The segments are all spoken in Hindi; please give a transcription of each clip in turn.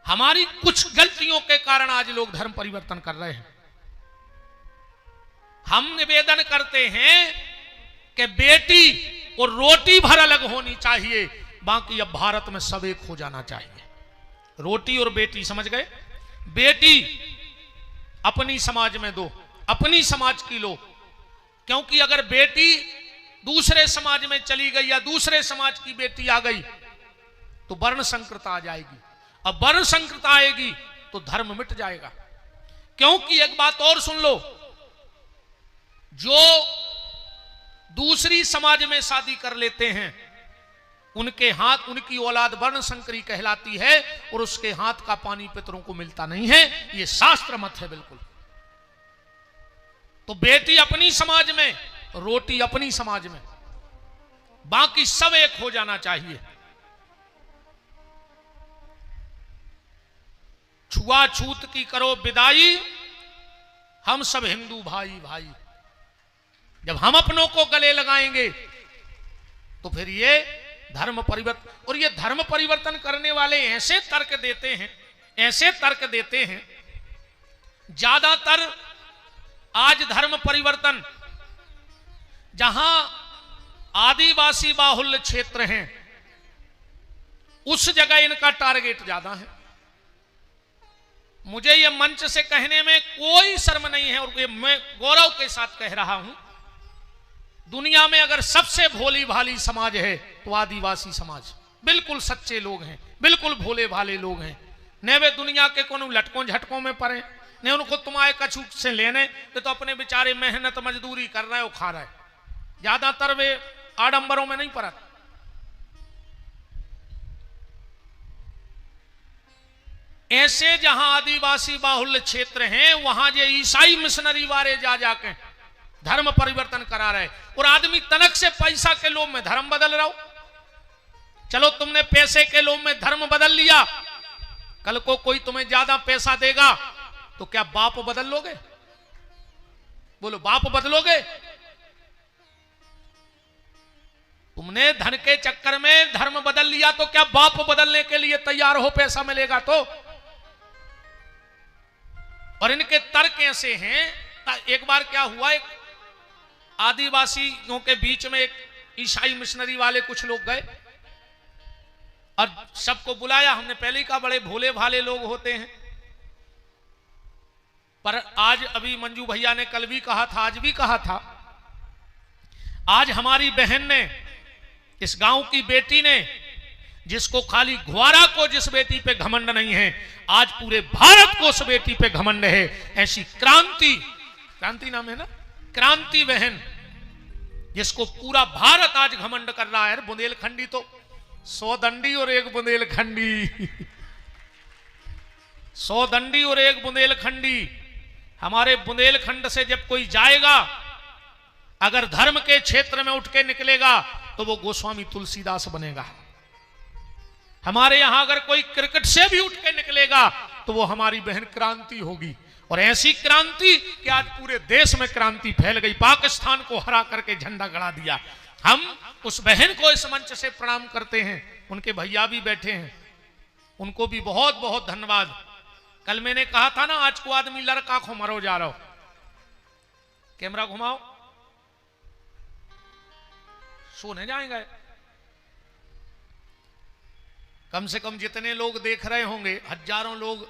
हमारी कुछ गलतियों के कारण आज लोग धर्म परिवर्तन कर रहे हैं। हम निवेदन करते हैं कि बेटी और रोटी भर अलग होनी चाहिए, बाकी अब भारत में सब एक हो जाना चाहिए। रोटी और बेटी, समझ गए? बेटी अपनी समाज में दो, अपनी समाज की लो, क्योंकि अगर बेटी दूसरे समाज में चली गई या दूसरे समाज की बेटी आ गई तो वर्ण संकृत आ जाएगी। अब वर्ण संकृत आएगी तो धर्म मिट जाएगा। क्योंकि एक बात और सुन लो, जो दूसरी समाज में शादी कर लेते हैं उनके हाथ, उनकी औलाद वर्ण संकरी कहलाती है और उसके हाथ का पानी पितरों को मिलता नहीं है। यह शास्त्र मत है बिल्कुल। तो बेटी अपनी समाज में, रोटी अपनी समाज में, बाकी सब एक हो जाना चाहिए। छुआछूत की करो विदाई, हम सब हिंदू भाई भाई। जब हम अपनों को गले लगाएंगे तो फिर ये धर्म परिवर्तन, और ये धर्म परिवर्तन करने वाले ऐसे तर्क देते हैं, ऐसे तर्क देते हैं। ज्यादातर आज धर्म परिवर्तन जहां आदिवासी बाहुल्य क्षेत्र हैं उस जगह इनका टारगेट ज्यादा है। मुझे यह मंच से कहने में कोई शर्म नहीं है और मैं गौरव के साथ कह रहा हूं, दुनिया में अगर सबसे भोली भाली समाज है तो आदिवासी समाज। बिल्कुल सच्चे लोग हैं, बिल्कुल भोले भाले लोग हैं। न वे दुनिया के कोनो लटकों झटकों में पड़े, ने उनको तुम्हारे कछू से लेने, तो अपने बेचारे मेहनत मजदूरी कर रहे हो, खा रहे। ज्यादातर वे आडंबरों में नहीं पड़ते। ऐसे जहां आदिवासी बाहुल्य क्षेत्र हैं वहां ये ईसाई मिशनरी वाले जा जाके धर्म परिवर्तन करा रहे, और आदमी तनक से पैसा के लोभ में धर्म बदल रहा हो। चलो तुमने पैसे के लोभ में धर्म बदल लिया, कल को कोई तुम्हें ज्यादा पैसा देगा तो क्या बाप बदल लोगे? बोलो, बाप बदलोगे? तुमने धन के चक्कर में धर्म बदल लिया तो क्या बाप बदलने के लिए तैयार हो? पैसा मिलेगा तो। और इनके तर्क ऐसे हैं। एक बार क्या हुआ, एक आदिवासियों के बीच में एक ईसाई मिशनरी वाले कुछ लोग गए और सबको बुलाया। हमने पहले ही कहा बड़े भोले भाले लोग होते हैं, पर आज अभी मंजू भैया ने कल भी कहा था, आज भी कहा था, आज हमारी बहन ने, इस गांव की बेटी ने, जिसको खाली ग्वारा को जिस बेटी पे घमंड नहीं है, आज पूरे भारत को उस बेटी पे घमंड है। ऐसी क्रांति, क्रांति नाम है ना, क्रांति बहन, जिसको पूरा भारत आज घमंड कर रहा है। बुंदेलखंडी तो 100 दंडी और एक बुंदेलखंडी, 100 दंडी और एक बुंदेलखंडी। हमारे बुंदेलखंड से जब कोई जाएगा, अगर धर्म के क्षेत्र में उठ के निकलेगा तो वो गोस्वामी तुलसीदास बनेगा। हमारे यहां अगर कोई क्रिकेट से भी उठ के निकलेगा तो वो हमारी बहन क्रांति होगी। और ऐसी क्रांति कि आज पूरे देश में क्रांति फैल गई, पाकिस्तान को हरा करके झंडा गड़ा दिया। हम उस बहन को इस मंच से प्रणाम करते हैं। उनके भैया भी बैठे हैं, उनको भी बहुत बहुत धन्यवाद। कल मैंने कहा था ना, आज को आदमी लड़का खो मरो जा रहा हो। कैमरा घुमाओ, सोने जाएंगे। कम से कम जितने लोग देख रहे होंगे, हजारों लोग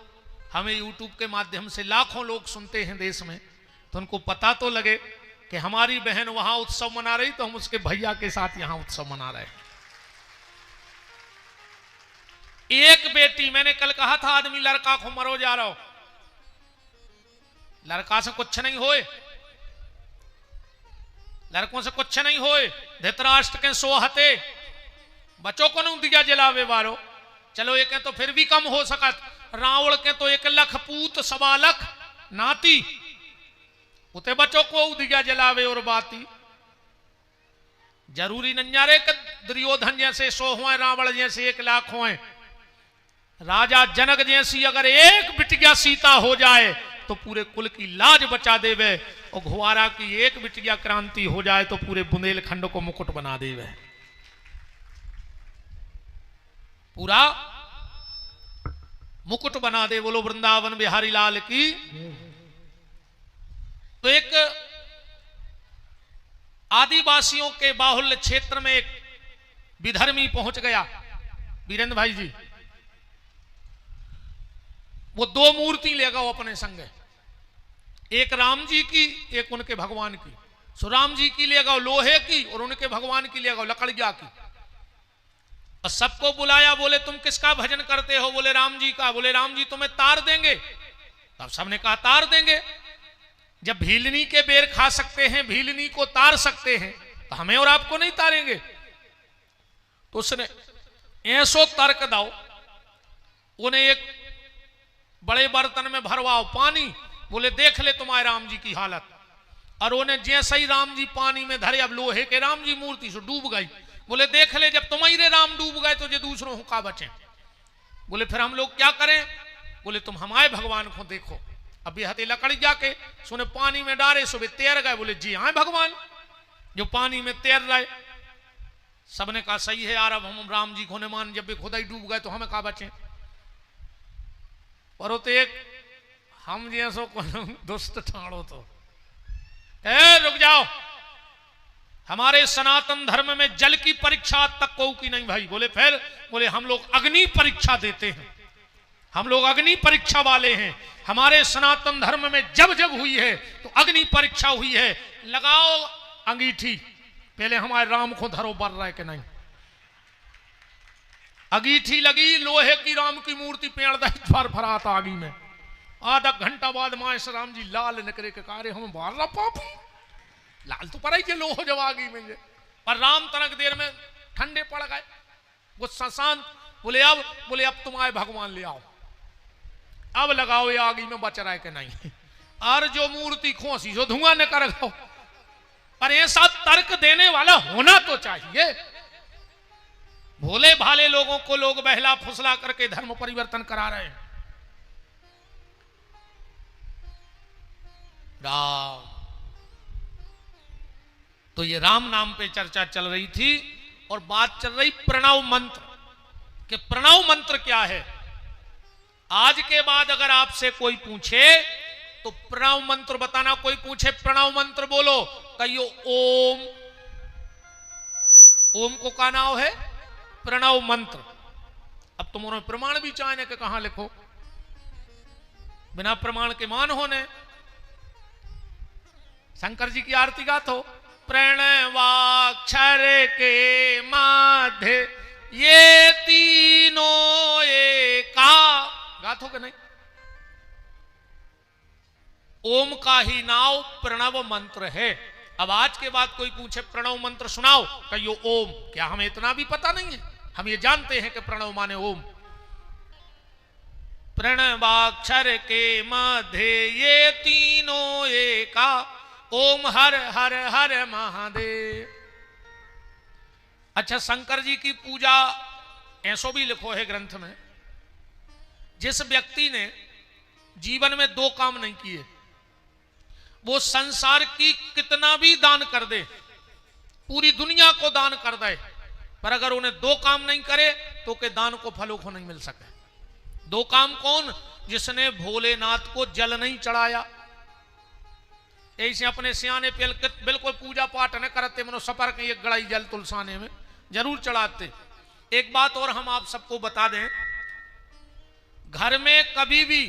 हमें यूट्यूब के माध्यम से, लाखों लोग सुनते हैं देश में, तो उनको पता तो लगे कि हमारी बहन वहां उत्सव मना रही तो हम उसके भैया के साथ यहां उत्सव मना रहे। एक बेटी, मैंने कल कहा था आदमी लड़का को मरो जा रहा हो, लड़का से कुछ नहीं होए, लड़कों से कुछ नहीं होए। धृतराष्ट्र के 100 हते, बच्चों को नहीं दिया जलावे वालो। चलो एक तो फिर भी कम हो सकत, रावण के तो 1 लाख पूत 1.25 लाख नाती, उते बच्चों को दिया जलावे और बाती। जरूरी नंजारे के दुर्योधन जैसे 100 हुए, रावण जैसे 1 लाख हुए। राजा जनक जैसी अगर एक बिटिया सीता हो जाए तो पूरे कुल की लाज बचा देवे, और घुआरा की एक बिटिया क्रांति हो जाए तो पूरे बुंदेलखंड को मुकुट बना देवे। पूरा मुकुट बना दे। बोलो वृंदावन बिहारी लाल की। तो एक आदिवासियों के बाहुल्य क्षेत्र में एक विधर्मी पहुंच गया, वीरेंद्र भाई जी। वो दो मूर्ति ले गए अपने संग, एक राम जी की, एक उनके भगवान की। सो राम जी की ले गए लोहे की और उनके भगवान की ले गए लकड़िया की। और सबको बुलाया, बोले तुम किसका भजन करते हो? बोले राम जी का। बोले राम जी तुम्हें तार देंगे? तब सबने कहा तार देंगे। जब भीलनी के बेर खा सकते हैं, भीलनी को तार सकते हैं, तो हमें और आपको नहीं तारेंगे? तो उसने ऐसो तर्क दाओ, उन्हें एक बड़े बर्तन में भरवाओ पानी। बोले देख ले तुम्हारे राम जी की हालत। और उन्हें जैसे ही राम जी पानी में धरे, अब लोहे के राम जी मूर्ति से डूब गई। बोले देख ले जब तुम्हारे राम डूब गए तो ये दूसरों का बचे। बोले फिर हम लोग क्या करें? बोले तुम हमारे भगवान को देखो। अभी हथे लकड़ी जाके सुने पानी में डारे, सुबह तैर गए। बोले जी हाँ भगवान जो पानी में तैर रहे। सबने कहा सही है यार, अब हम राम जी को न मान, जब भी खुदा ही डूब गए तो हमें कहा बचे। पर तो एक हम जैसो दुष्ट ठाणो तो रुक जाओ, हमारे सनातन धर्म में जल की परीक्षा तक को की नहीं भाई। बोले फिर? बोले हम लोग अग्नि परीक्षा देते हैं, हम लोग अग्नि परीक्षा वाले हैं। हमारे सनातन धर्म में जब जब हुई है तो अग्नि परीक्षा हुई है। लगाओ अंगीठी, पहले हमारे राम को धरो बर रहे कि नहीं। अंगीठी लगी, लोहे की राम की मूर्ति पेड़ दर फराता आगी में। आधा घंटा बाद मां राम जी लाल निकले के कार्य हम बार रहा पापी लाल तो पर ही लोह जब आगी में। पर राम तनक देर में ठंडे पड़ गए, गुस्सा शांत। बोले अब तुम आए भगवान ले आओ, अब लगाओ ये आगी में बच रहा है कि नहीं। और जो मूर्ति खोसी जो धुआं न कर गो। पर ऐसा तर्क देने वाला होना तो चाहिए। भोले भाले लोगों को लोग बहला फुसला करके धर्म परिवर्तन करा रहे हैं। राम, तो ये राम नाम पे चर्चा चल रही थी और बात चल रही प्रणव मंत्र कि प्रणव मंत्र क्या है। आज के बाद अगर आपसे कोई पूछे तो प्रणव मंत्र बताना। कोई पूछे प्रणव मंत्र बोलो, कहियो ओम। ओम को का नाम है प्रणव मंत्र। अब तुम उन्होंने प्रमाण भी चाहे कि कहां लिखो, बिना प्रमाण के मान होने। शंकर जी की आरती गात हो, प्रणवाक्षर के माध्य ये तीनों एका, गात हो कि नहीं? ओम का ही नाम प्रणव मंत्र है। अब आज के बाद कोई पूछे प्रणव मंत्र सुनाओ, कहियो ओम। क्या हमें इतना भी पता नहीं है? हम ये जानते हैं कि प्रणव माने ओम। प्रणवाक्षर के मध्य ये तीनों एका, ओम हर हर हर महादेव। अच्छा, शंकर जी की पूजा ऐसो भी लिखो है ग्रंथ में, जिस व्यक्ति ने जीवन में दो काम नहीं किए, वो संसार की कितना भी दान कर दे, पूरी दुनिया को दान कर दे, पर अगर उन्हें दो काम नहीं करे तो के दान को फलों को नहीं मिल सके। दो काम कौन? जिसने भोलेनाथ को जल नहीं चढ़ाया। ऐसे अपने सियाने बिल्कुल पूजा पाठ न करते, मनो सफर के एक गड़ाई जल तुलसाने में जरूर चढ़ाते। एक बात और हम आप सबको बता दें, घर में कभी भी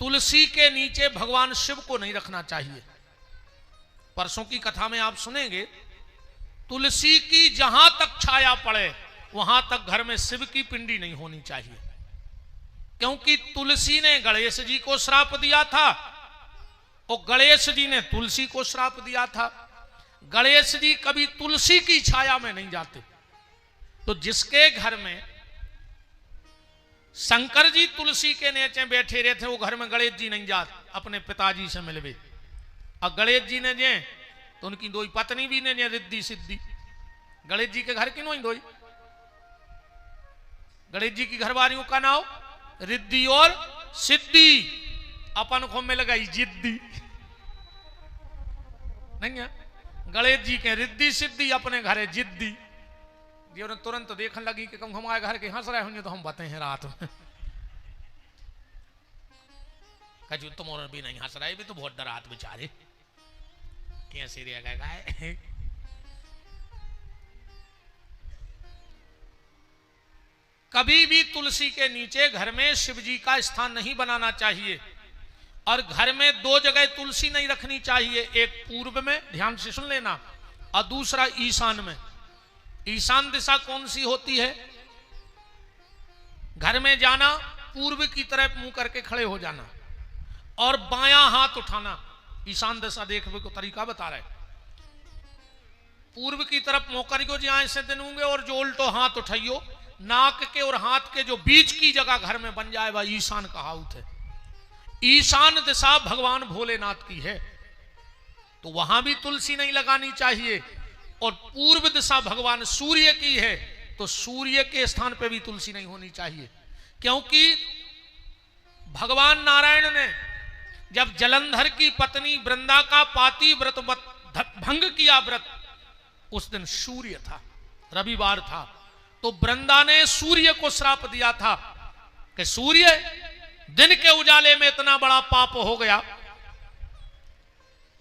तुलसी के नीचे भगवान शिव को नहीं रखना चाहिए। परसों की कथा में आप सुनेंगे, तुलसी की जहां तक छाया पड़े वहां तक घर में शिव की पिंडी नहीं होनी चाहिए, क्योंकि तुलसी ने गणेश जी को श्राप दिया था और गणेश जी ने तुलसी को श्राप दिया था। गणेश जी कभी तुलसी की छाया में नहीं जाते। तो जिसके घर में शंकर जी तुलसी के नीचे बैठे रहते, वो घर में गणेश जी नहीं जाते, अपने पिताजी से मिलवे। और गणेश जी ने जे तो उनकी दो पत्नी भी ने जे रिद्धि सिद्धि। गणेश जी के घर की नहीं दोई, गणेश जी की घरवालियों का नाम रिद्धि और सिद्धि। अपन को मिल गई जिद्दी, नहीं है? गणेश जी के रिद्धि सिद्धि, अपने घर है जिद्दी। तुरंत देखने लगी कि हमारे घर के हंस रहे होंगे तो हम बताए हैं रात में। कछु तुम और भी नहीं हंस रहे, भी तो बहुत डरात बेचारे कैसे रहेगा है। कभी भी तुलसी के नीचे घर में शिव जी का स्थान नहीं बनाना चाहिए, और घर में दो जगह तुलसी नहीं रखनी चाहिए, एक पूर्व में, ध्यान से सुन लेना, और दूसरा ईशान में। ईशान दिशा कौन सी होती है? घर में जाना, पूर्व की तरफ मुंह करके खड़े हो जाना और बायां हाथ उठाना। ईशान दिशा देखने को तरीका बता रहे, पूर्व की तरफ मोकर को ज्यादा से दिनूंगे और जो उल्टो हाथ उठाइयो, नाक के और हाथ के जो बीच की जगह घर में बन जाए वह ईशान कहावत है। ईशान दिशा भगवान भोलेनाथ की है, तो वहां भी तुलसी नहीं लगानी चाहिए। और पूर्व दिशा भगवान सूर्य की है, तो सूर्य के स्थान पे भी तुलसी नहीं होनी चाहिए, क्योंकि भगवान नारायण ने जब जलंधर की पत्नी वृंदा का पाती व्रत भंग किया, व्रत उस दिन सूर्य था, रविवार था, तो वृंदा ने सूर्य को श्राप दिया था कि सूर्य, दिन के उजाले में इतना बड़ा पाप हो गया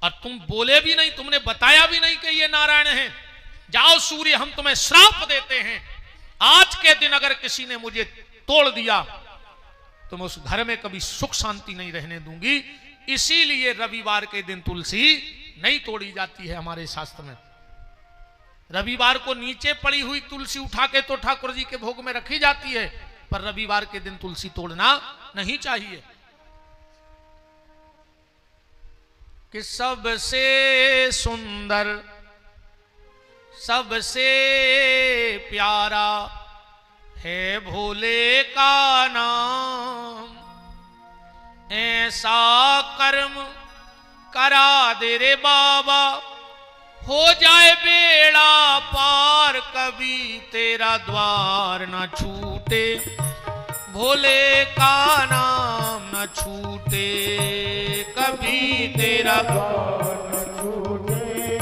और तुम बोले भी नहीं, तुमने बताया भी नहीं कि ये नारायण हैं। जाओ सूर्य, हम तुम्हें श्राप देते हैं, आज के दिन अगर किसी ने मुझे तोड़ दिया तो मैं उस घर में कभी सुख शांति नहीं रहने दूंगी। इसीलिए रविवार के दिन तुलसी नहीं तोड़ी जाती है हमारे शास्त्र में। रविवार को नीचे पड़ी हुई तुलसी उठा के तो ठाकुर जी के भोग में रखी जाती है, पर रविवार के दिन तुलसी तोड़ना नहीं चाहिए। कि सबसे सुंदर, सबसे प्यारा है भोले का नाम, ऐसा कर्म करा दे रे बाबा, हो जाए बेड़ा पार, कभी तेरा द्वार न छूटे, भोले का नाम न छूटे, कभी तेरा द्वार न छूटे,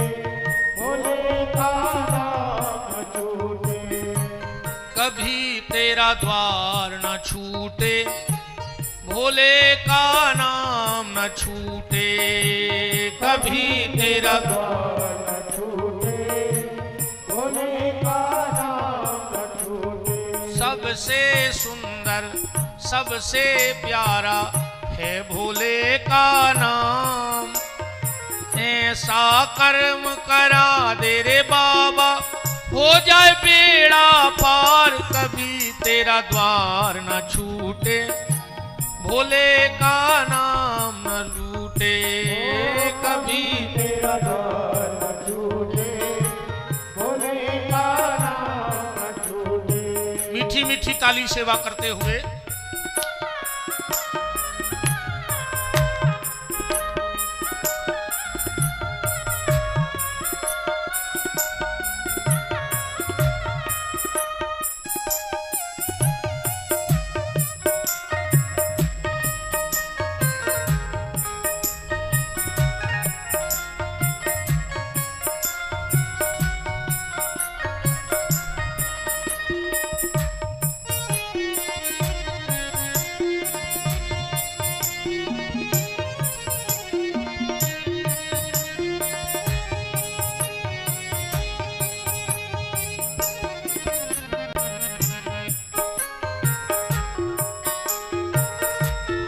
भोले का नाम न छूटे, कभी तेरा द्वार न छूटे, भोले का नाम न छूटे, कभी तेरा द्वार न छूटे, भोले का नाम न छूटे। सबसे सुंदर, सबसे प्यारा है भोले का नाम, ऐसा कर्म करा दे रे बाबा, हो जाए बेड़ा पार, कभी तेरा द्वार न छूटे, भोले का नाम न लूटे, कभी तेरा द्वार न छूटे, भोले का नाम न छूटे। मीठी मीठी ताली सेवा करते हुए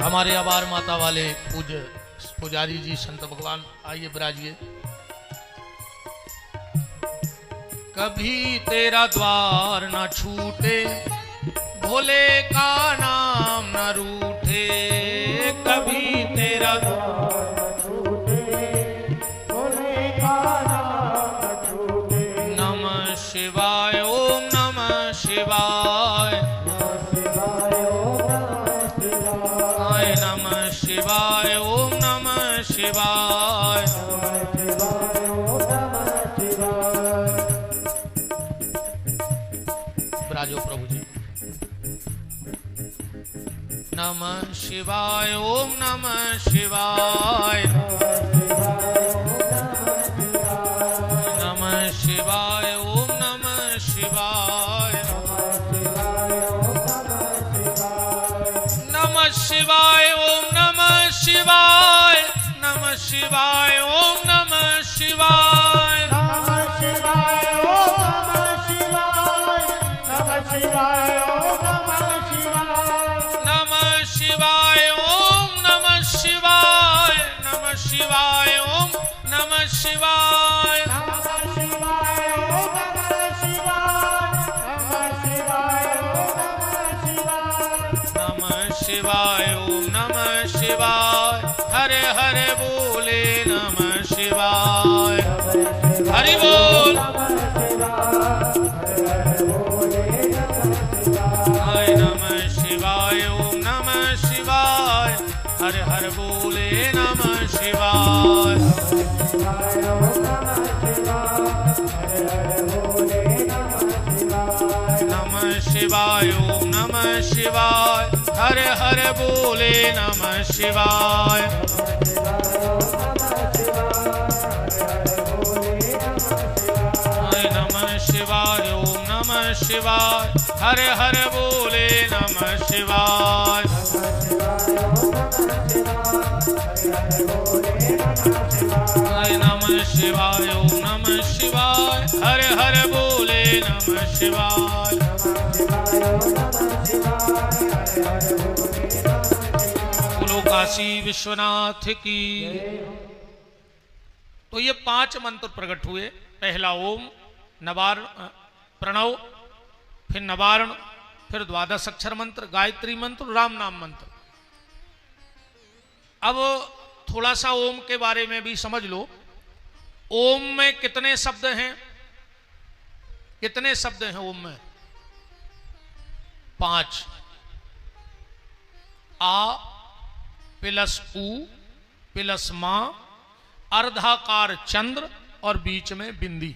हमारे आभार माता वाले पूज्य पुजारी जी संत भगवान आइए विराजिए। कभी तेरा द्वार न छूटे, भोले का नाम न रूठे, कभी तेरा द्वार न छूटे, भोले का नाम न छूटे। नमः शिवाय, ओम नमः शिवाय, नमः शिवाय, ओम नमः शिवाय, राजो प्रभु जी। नमः शिवाय, ओम नमः शिवाय, नमः शिवाय, ओम नमः शिवाय, नमः शिवाय, ओम नमः शिवाय। शिवाय ओम नमः शिवाय नमः शिवाय ओम नमः शिवाय नमः शिवाय ओम नमः शिवाय नमः शिवाय ओम नमः शिवाय नमः शिवाय ओम नमः शिवाय नमः शिवाय ओम नमः शिवाय नमः शिवाय ओम नमः शिवाय नमः शिवाय ओम नमः शिवाय हरे हरे बोले नमः शिवाय हरि बोल हाय नमः शिवाय ओम नमः शिवाय हरे हरे बोले नमः शिवाय नमः शिवाय ओम नमः शिवाय हरे हरे बोले नमः शिवाय हाय नमः शिवाय ओम नमः शिवाय हरे हरे बोले नमः शिवाय हाय नमः शिवाय ओम नमः शिवाय हरे हरे बोले नमः शिवाय बोलो काशी विश्वनाथ की। तो ये 5 मंत्र प्रकट हुए। पहला ओम, नवारण, प्रणव, फिर नवारण, फिर 12 अक्षर मंत्र, गायत्री मंत्र, राम नाम मंत्र। अब थोड़ा सा ओम के बारे में भी समझ लो। ओम में कितने शब्द हैं? कितने शब्द हैं ओम में? 5। आ प्लस उ प्लस मां, अर्धाकार चंद्र और बीच में बिंदी।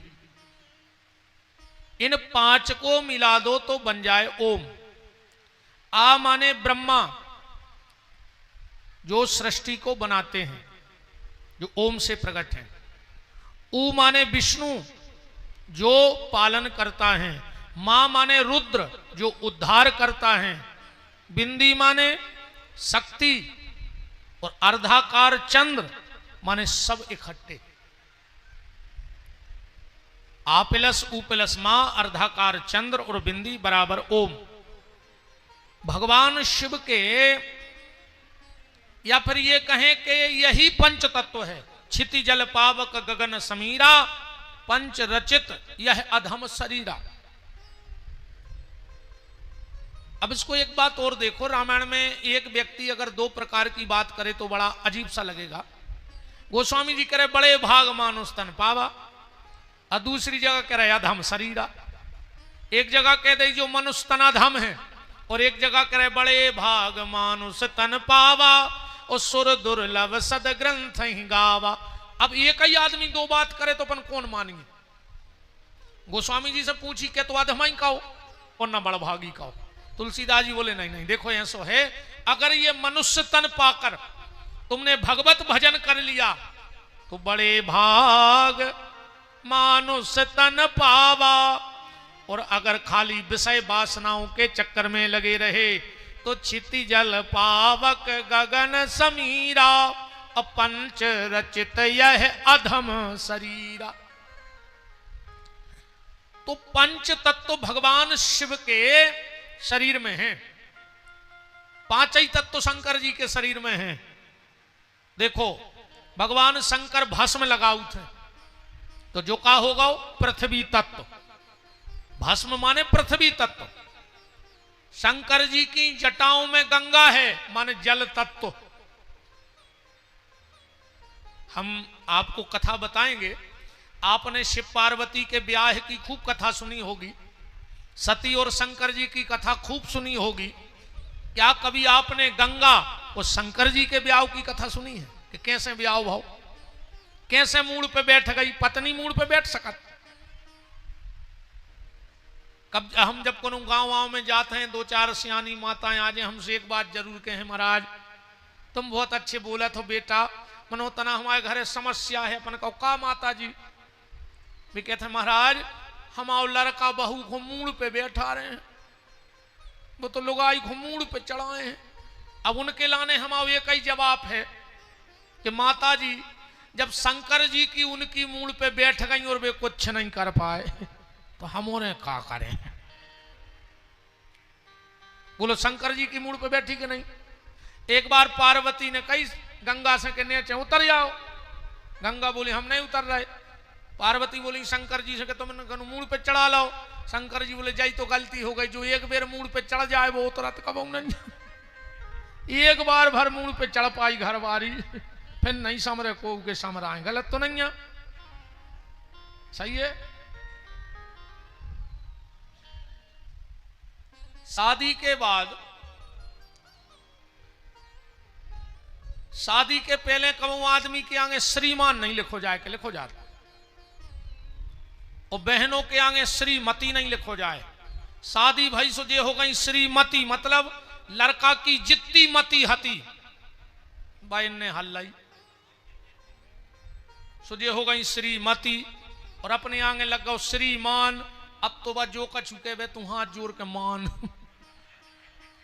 इन 5 को मिला दो तो बन जाए ओम। आ माने ब्रह्मा, जो सृष्टि को बनाते हैं, जो ओम से प्रकट है। उ माने विष्णु, जो पालन करता है। मां माने रुद्र, जो उद्धार करता है। बिंदी माने शक्ति, और अर्धाकार चंद्र माने सब इकट्ठे। आ प्लस उ प्लस मां, अर्धाकार चंद्र और बिंदी बराबर ओम। भगवान शिव के, या फिर ये कहें कि यही पंच तत्व है। क्षिति जल पावक गगन समीरा, पंच रचित यह अधम शरीरा। अब इसको एक बात और देखो, रामायण में एक व्यक्ति अगर 2 प्रकार की बात करे तो बड़ा अजीब सा लगेगा। गोस्वामी जी कह रहे बड़े भाग मानुष तन पावा, और दूसरी जगह कह रहे अधम शरीरा। एक जगह कह दे जो मनुष्य तनाधम है, और एक जगह कह रहे बड़े भाग मानुष तन पावा, और सुर दुर्लभ सद ग्रंथ ही गावा। अब एक ही आदमी 2 बात करे तो अपन कौन मानेंगे? गोस्वामी जी से पूछी के तो अधमाई का हो और न बड़भागी का हो। तुलसीदास जी बोले नहीं नहीं, देखो ऐसा है, अगर ये मनुष्य तन पाकर तुमने भगवत भजन कर लिया तो बड़े भाग मानुष तन पावा, और अगर खाली विषय वासनाओं के चक्कर में लगे रहे तो क्षिति जल पावक गगन समीरा, पंच रचित यह अधम शरीरा। तो पंच तत्व भगवान शिव के शरीर में हैं, 5 ही तत्व शंकर जी के शरीर में हैं। देखो भगवान शंकर भस्म लगाऊ थे, तो जो का होगा पृथ्वी तत्व। भस्म माने पृथ्वी तत्व। शंकर जी की जटाओं में गंगा है, माने जल तत्व। हम आपको कथा बताएंगे, आपने शिव पार्वती के ब्याह की खूब कथा सुनी होगी, सती और शंकर जी की कथा खूब सुनी होगी। क्या कभी आपने गंगा और शंकर जी के ब्याह की कथा सुनी है कि कैसे ब्याह भाव, कैसे मूड पे बैठ गई पत्नी, मूड पे बैठ सकत? कब हम जब कोनो गांव में जाते हैं, 2-4 सियानी माताएं आज हमसे एक बात जरूर कहें, महाराज तुम बहुत अच्छे बोला तो बेटा, मनो तना हमारे घर समस्या है। अपन कहो का माता जी? भी कहते महाराज हमारा लड़का बहू घुमूड़ पे बैठा रहे हैं, वो तो लुगाई घुमूड़ पे चढ़ाए हैं। अब उनके लाने हमारा एक ही जवाब है कि माता जी जब शंकर जी की उनकी मूड पे बैठ गई और वे कुछ नहीं कर पाए तो हम उन्हें क्या करें? बोलो शंकर जी की मूड पे बैठी कि नहीं? एक बार पार्वती ने कही गंगा से के नीचे उतर जाओ। गंगा बोली हम नहीं उतर रहे। पार्वती बोली शंकर जी से कि तुम मूड पे चढ़ा लो। शंकर जी बोले जाई तो गलती हो गई, जो एक बार मूड पे चढ़ जाए वो उतरत कब नहीं। एक बार भर मूड पे चढ़ पाई घर वारी, फिर नहीं समरे को के समराए। गलत तो नहीं है? सही है। शादी के बाद, शादी के पहले कबू आदमी के आगे श्रीमान नहीं लिखो जाए कि लिखो जाता, और बहनों के आगे श्रीमती नहीं लिखो जाए। शादी भाई सो जे हो गई श्रीमती, मतलब लड़का की जितनी मती हती बहन ने हल्लाई सो जे हो गई श्रीमती, और अपने आगे लग गो श्रीमान। अब तो बस जो का चुके वे तू हाथ जोड़ के मान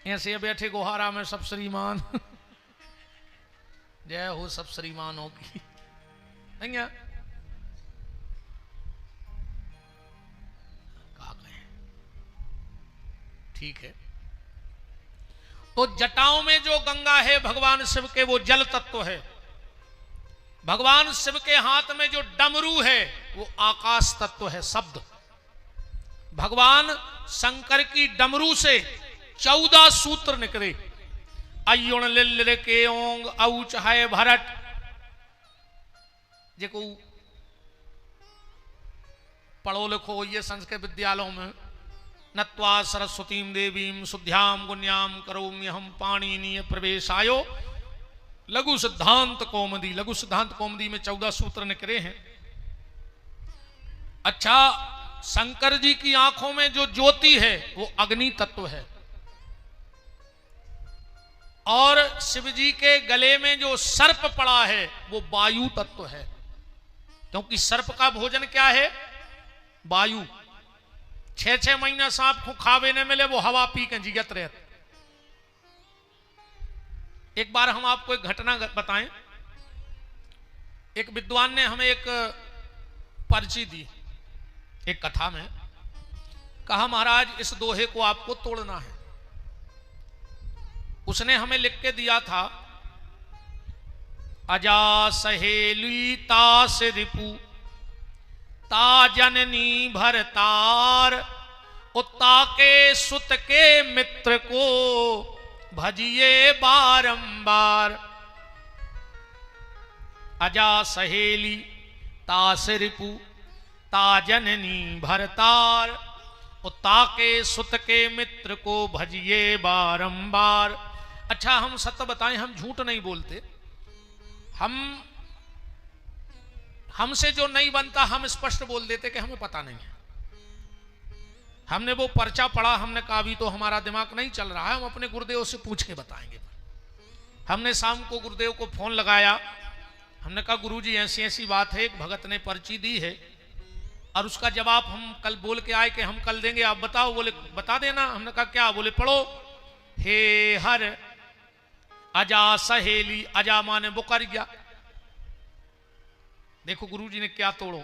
ऐसे बैठे गोहारा में सब श्रीमान जय हो सब श्रीमानों की। नहीं है? ठीक है। तो जटाओं में जो गंगा है भगवान शिव के वो जल तत्व है। भगवान शिव के हाथ में जो डमरू है वो आकाश तत्व है, शब्द। भगवान शंकर की डमरू से 14 सूत्र निकले। अयुण लिल के ओंग औच है भरत, जेको पढ़ो लिखो ये संस्कृत विद्यालयों में, नत्वा सरस्वतीम देवीम शुद्ध्याम गुण्याम करोम्यहम पाणिनीय प्रवेशायो। लघु सिद्धांत कौमुदी, लघु सिद्धांत कौमुदी में 14 सूत्र निकले हैं। अच्छा, शंकर जी की आंखों में जो ज्योति है वो अग्नि तत्व है, और शिव जी के गले में जो सर्प पड़ा है वो वायु तत्व है, क्योंकि सर्प का भोजन क्या है? वायु। 6-6 महीना सांप को खावे न मिले वो हवा पी के जिगत रहते। एक बार हम आपको एक घटना बताएं। एक विद्वान ने हमें एक पर्ची दी एक कथा में, कहा महाराज इस दोहे को आपको तोड़ना है। उसने हमें लिख के दिया था, अजा सहेली तास रिपु ता जननी भरतार, उत्ता के सुत के मित्र को भजिए बारंबार। अजा सहेली तास रिपु ता जननी भरतार, उत्ता के सुत के मित्र को भजिए बारंबार। अच्छा, हम सत्य बताएं, हम झूठ नहीं बोलते। हमसे जो नहीं बनता हम स्पष्ट बोल देते कि हमें पता नहीं है। हमने वो पर्चा पढ़ा, हमने कहा अभी तो हमारा दिमाग नहीं चल रहा है, हम अपने गुरुदेव से पूछ के बताएंगे। हमने शाम को गुरुदेव को फोन लगाया, हमने कहा गुरुजी ऐसी ऐसी बात है, एक भगत ने पर्ची दी है और उसका जवाब हम कल बोल के आए कि हम कल देंगे, आप बताओ। बोले बता देना। हमने कहा क्या? बोले पढ़ो, हे हर अजा सहेली, अजा माने बुकरिया। देखो गुरुजी ने क्या तोड़ो,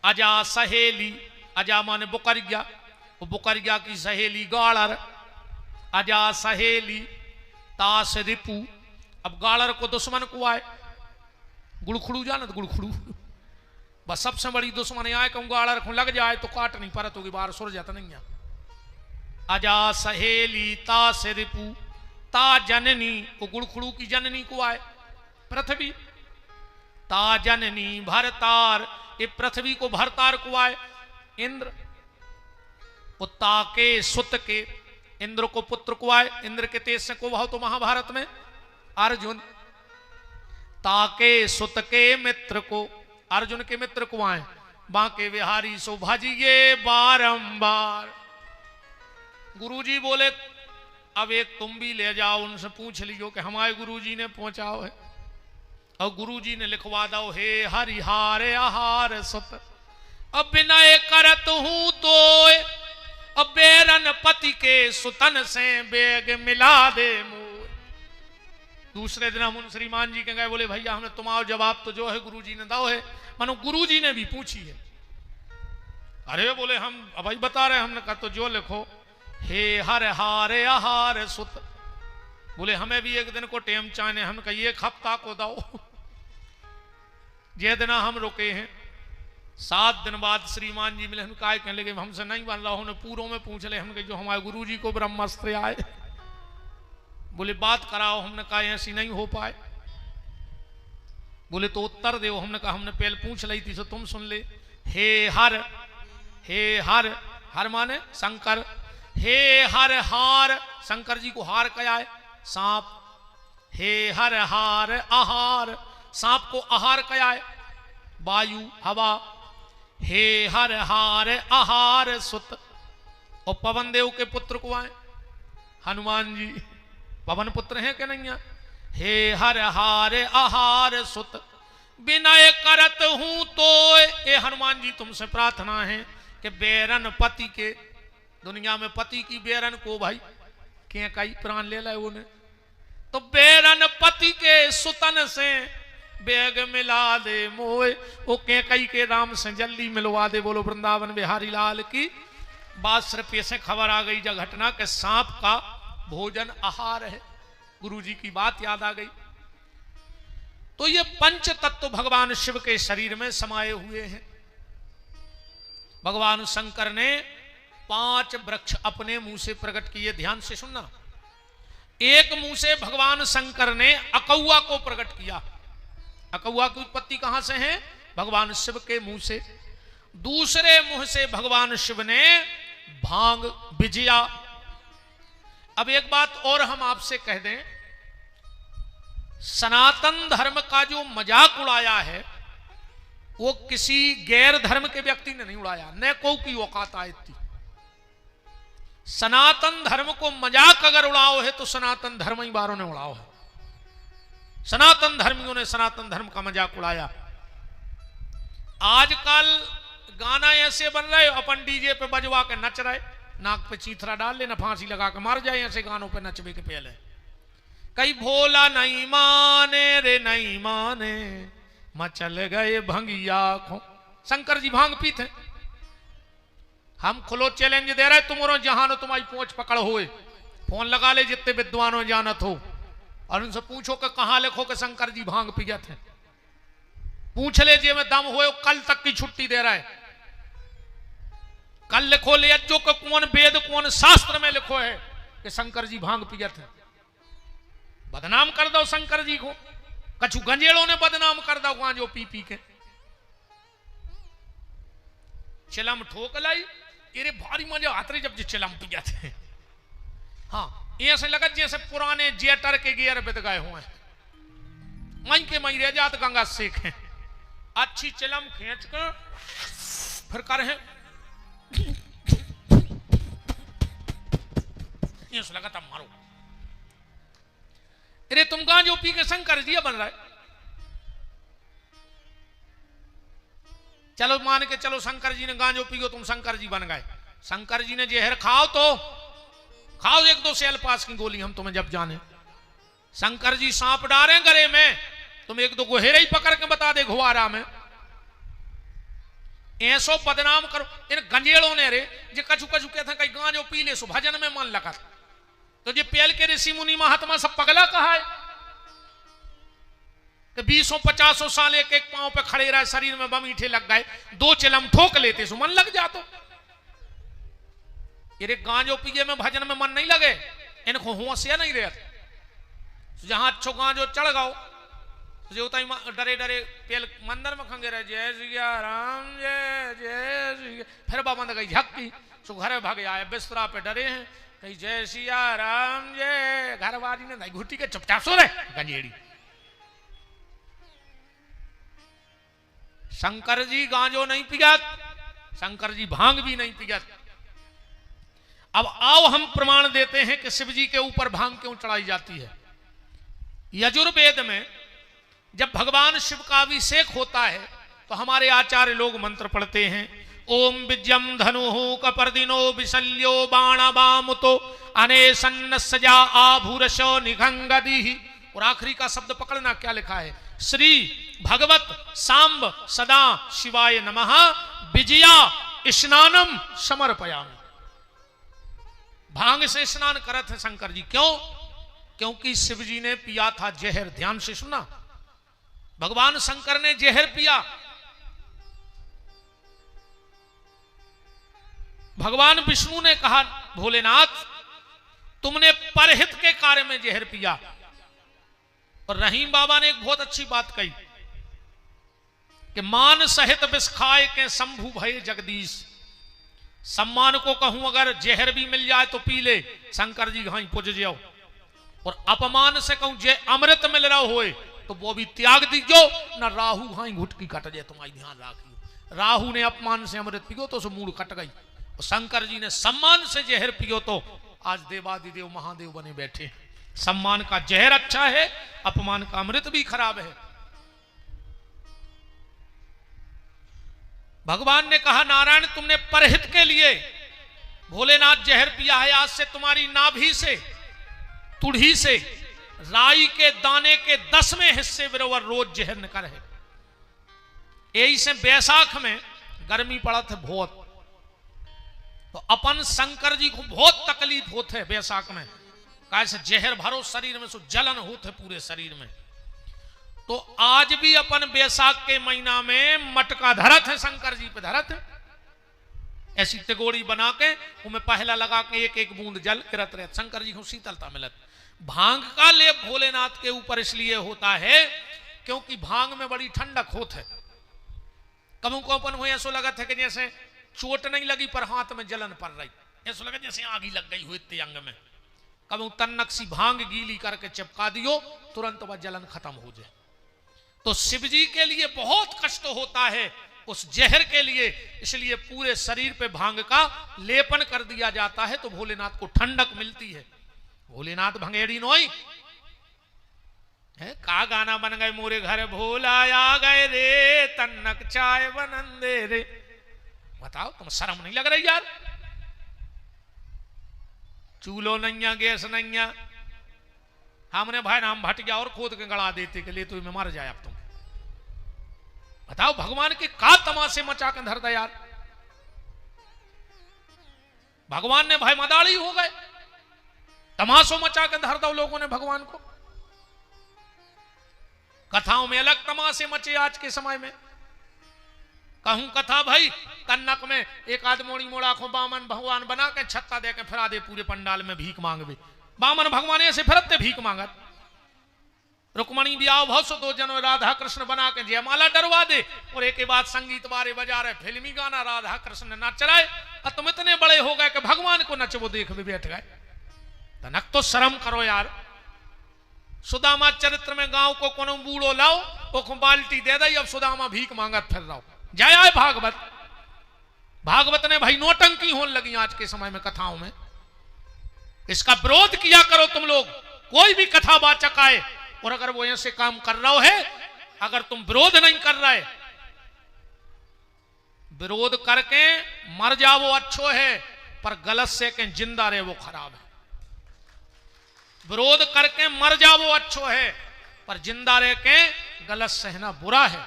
अजा सहेली, अजा माने बुकरिया, वो बुकरिया की सहेली गाड़र। अजा सहेली तास रिपु, अब गाड़र को दुश्मन को आए, गुड़खड़ू जाना, तो गुड़खड़ू बस सबसे बड़ी दुश्मन आए कहूँ गाड़र को लग जाए तो काट नहीं परत होगी, बाहर सुर जाता नहीं है। अजा सहेली तास रिपु ता जननी, वो गुड़खड़ू की जननी को आए पृथ्वी। ता जननी भरतार, ये पृथ्वी को भरतार को आए इंद्र। उत्ता के सुत के, इंद्र को पुत्र को आए, इंद्र के तेज से को भाव तो महाभारत में अर्जुन। ताके सुत के मित्र को, अर्जुन के मित्र को आए बांके विहारी सो भजिए बारंबार। गुरुजी बोले अब एक तुम भी ले जाओ, उनसे पूछ लियो कि हमारे गुरुजी ने पहुंचाओ है, और गुरुजी ने लिखवा दो, हे हरिहार आहार सुत, अब विनय करत हूं तो अब बेरन पति के सुतन से बेग मिला दे मोर। दूसरे दिन हम उन श्रीमान जी के गए, बोले भैया हमने तुम्हारा जवाब तो जो है गुरुजी ने दाओ है, मानो गुरुजी ने भी पूछी है। अरे बोले हम भाई बता रहे हैं। हमने कहा तो जो लिखो, हे हर हारे आहार सुत। बोले हमें भी एक दिन को टेम चाहने। हमने कहा एक हफ्ता को दाओ। जे दिन हम रुके हैं 7 दिन बाद श्रीमान जी मिले। हम काय कहने लगे हमसे नहीं बन रहा। उन्होंने पूरों में पूछ ले। हमने जो हमारे गुरुजी को ब्रह्मास्त्र आए, बोले बात कराओ। हमने कहा ऐसी नहीं हो पाए। बोले तो उत्तर दो। हमने कहा हमने पहले पूछ ली थी, सो तुम सुन ले। हे हर, हे हर, हर माने शंकर। हे हर हार, शंकर जी को हार क्या है? सांप। हे हर हार आहार, सांप को आहार क्या है? वायु, हवा। हे हर हार आहार सुत। और पवन देव के पुत्र को आए हनुमान जी, पवन पुत्र हैं कि नहीं है? हे हर हार आहार सुत, विनय करत हूं तो। ए हनुमान जी तुमसे प्रार्थना है कि बेरन पति के, दुनिया में पति की बेरन को भाई के कई प्राण ले लाए उन्हें, तो बेरन पति के सुतन से बेग मिला दे मोए। वो के कई के राम से जल्दी मिलवा दे। बोलो वृंदावन बिहारी लाल की। बात सिर्फ ऐसे खबर आ गई जब घटना के सांप का भोजन आहार है। गुरुजी की बात याद आ गई। तो ये पंच तत्व भगवान शिव के शरीर में समाये हुए हैं। भगवान शंकर ने 5 वृक्ष अपने मुंह से प्रकट किए। ध्यान से सुनना। एक मुंह से भगवान शंकर ने अकौआ को प्रकट किया। अकौआ की उत्पत्ति कहां से है? भगवान शिव के मुंह से। दूसरे मुंह से भगवान शिव ने भांग विजया। अब एक बात और हम आपसे कह दें, सनातन धर्म का जो मजाक उड़ाया है वो किसी गैर धर्म के व्यक्ति ने नहीं उड़ाया, न को की औकात आई थी। सनातन धर्म को मजाक अगर उड़ाओ है तो सनातन धर्म ही बारों ने उड़ाओ है। सनातन धर्मियों ने सनातन धर्म का मजाक उड़ाया। आजकल गाना ऐसे बन रहे, अपन डीजे पे बजवा के नच रहे, नाक पे चीथरा डाल लेना, फांसी लगा के मार जाए ऐसे गानों पे नचबे के पहले। कई भोला नहीं माने रे नहीं माने, मचल गए भंगिया खो। शंकर जी भांग पीते। हम खुलो चैलेंज दे रहे, तुम जहां तुम्हारी पहुंच पकड़ हुए, फोन लगा ले जितने विद्वानों जानत हो और उनसे पूछो कि कहां लिखो कि शंकर जी भांग पिए थे। पूछ ले जे में दम हुए, कल तक की छुट्टी दे रहा है। कल लिखो ले जो कि कौन वेद कौन शास्त्र में लिखो है कि शंकर जी भांग पिए थे। बदनाम कर दो शंकर जी को। कछु गंजेड़ों ने बदनाम कर दो गांजो पी पी के। चिलम ठोक लाई, ये भारी मजा आते जब जो चिलम पिया थे। हाँ, ऐसे लगा जैसे पुराने जेटर के गियर बिद गए हुए हैं। मई के मई रह जात गंगा सेख हैं। अच्छी चिलम खींच कर फिर कर है, ऐसे लगा तब मारो। अरे तुम गांजो पी के शंकर जी बन रहा है। चलो मान के चलो शंकर जी ने गांजो पी गो, तुम शंकर जी बन गए। शंकर जी ने जहर खाओ तो खाओ 1-2 सेल पास की गोली, हम तुम्हें जब जाने। शंकर जी सांप डारे गले में, तुम 1-2 गोहेरे ही पकड़ के बता दे घुआरा में। ऐसो बदनाम करो इन गंजेड़ों ने रे जे कछु कछु कहते हैं कहीं गांजो पी ले सो भजन में मन लगा। तो जे पहल के ऋषि मुनि महात्मा सब पगला कहा है कि 20-50 साल एक एक पांव पे खड़े रहे, शरीर में बम ईठे लग गए, 2 चिलम ठोक लेते सो मन लग जातो। ये गांजो पिए में भजन में मन नहीं लगे, इनको होशिया नहीं रहे। जहां अच्छो गांजो चढ़ गओ जो डरे डरे पेल मंदिर में खंगे रहे, जय सिया राम जय जय सिया। फिर बंद गई झक्की सो घर भाग आए, बिस्तरा पे डरे हैं कहीं जय सिया राम जय। घरवाली ने नहीं घुटी के चुपचाप सो रहे गंजेड़ी। शंकर जी गांजो नहीं पिया, शंकर जी भांग भी नहीं पिया। अब आओ हम प्रमाण देते हैं कि शिव जी के ऊपर भांग क्यों चढ़ाई जाती है। यजुर्वेद में जब भगवान शिव का अभिषेक होता है तो हमारे आचार्य लोग मंत्र पढ़ते हैं, ओम विजयम धनु कपर्दिनो विशल्यो बाणवामुतो अनेसन्न सजा आभूरशो निघंगदी। और आखिरी का शब्द पकड़ना, क्या लिखा है? श्री भगवत सांब सदा शिवाय नमः विजया स्नानम समर्पयामि। भांग से स्नान करत है शंकर जी, क्यों? क्योंकि शिव जी ने पिया था जहर। ध्यान से सुनना, भगवान शंकर ने जहर पिया। भगवान विष्णु ने कहा, भोलेनाथ तुमने परहित के कार्य में जहर पिया। और रहीम बाबा ने एक बहुत अच्छी बात कही कि मान सहित विष खाए के शंभु भय जगदीश। सम्मान को कहूं अगर जहर भी मिल जाए तो पी ले, शंकर जी हाई पुज जाओ। और अपमान से कहूं जे अमृत मिल रहा होए तो वो भी त्याग दीजो, ना राहु हाई घुटकी कट जाए। तुम्हारी ध्यान रखियो, राहु ने अपमान से अमृत पियो तो मूड कट गई, और शंकर जी ने सम्मान से जहर पियो तो आज देवादिदेव महादेव बने बैठे। सम्मान का जहर अच्छा है, अपमान का अमृत भी खराब है। भगवान ने कहा, नारायण तुमने परहित के लिए भोलेनाथ जहर पिया है। आज से तुम्हारी नाभि से, तुढ़ी से राई के दाने के 10वें हिस्से बराबर रोज जहर निकल है। यही से बैसाख में गर्मी पड़ा था बहुत, तो अपन शंकर जी को बहुत तकलीफ होते है बैसाख में, कैसे जहर भरो शरीर में, सो जलन होते पूरे शरीर में। तो आज भी अपन बैसाख के महीना में मटका धरत है, शंकर जी पे धरत है, ऐसी तिगोड़ी बना के उनमें पहला लगा के एक एक बूंद जल गिरत रहे, शंकर जी को शीतलता मिलत। भांग का लेप भोलेनाथ के ऊपर इसलिए होता है क्योंकि भांग में बड़ी ठंडक होत है। कबू को अपन हुए ऐसा लगा था कि जैसे चोट नहीं लगी पर हाथ में जलन पड़ रही, ऐसा लगा जैसे आग लग गई हुई इतने अंग में। कबू तन्नक सी भांग गीली करके चिपका दियो, तुरंत वह जलन खत्म हो जाए। तो शिव जी के लिए बहुत कष्ट होता है उस जहर के लिए, इसलिए पूरे शरीर पे भांग का लेपन कर दिया जाता है तो भोलेनाथ को ठंडक मिलती है। भोलेनाथ भंगेड़ी नोई है, का गाना बन गए, मोरे घर भोला आ गए रे, तन्नक चाय बनंदे रे। बताओ तुम शर्म नहीं लग रही यार? चूल्हो नैया, गैस नैया, हमने भाई नाम भट गया और खोद के गड़ा देते के लिए तो में मर जाए अब तुम। बताओ भगवान के का तमाशे मचा के धर दे यार। भगवान ने भाई मदाड़ी हो गए, तमाशों मचा के धर दो लोगों ने भगवान को। कथाओं में अलग तमाशे मचे आज के समय में। कहूं कथा भाई, कन्नक में एक आदमोड़ी मोड़ा को बामन भगवान बना के छत्ता दे के फिरा दे पूरे पंडाल में भीख मांगवे। बामन भगवान ऐसे फिरते भीख मांगत। रुक्मणी ब्याह भाव सो 2 जनों राधा कृष्ण बना के जयमाला डरवा दे और एक के बाद संगीत बारे बजा रहे, फिल्मी गाना राधा कृष्ण नच रहे, और तुम इतने बड़े हो गए कि भगवान को नचबो देख भी बैठ गए। तनक तो शर्म करो यार। सुदामा चरित्र में गांव को कोनो बूढ़ो लाओ, वो बाल्टी दे दई, अब सुदामा भीख मांगत फिर रहो। जय आए भागवत। भागवत ने भाई नोटंकी होने लगी आज के समय में कथाओं में। इसका विरोध किया करो तुम लोग। कोई भी कथा वाचक आए और अगर वो ऐसे काम कर रहा है, अगर तुम विरोध नहीं कर रहे, विरोध करके मर जाओ अच्छो है, पर गलत से के जिंदा रहे वो खराब है। विरोध करके मर जाओ अच्छो है, पर जिंदा रह के गलत सहना बुरा है।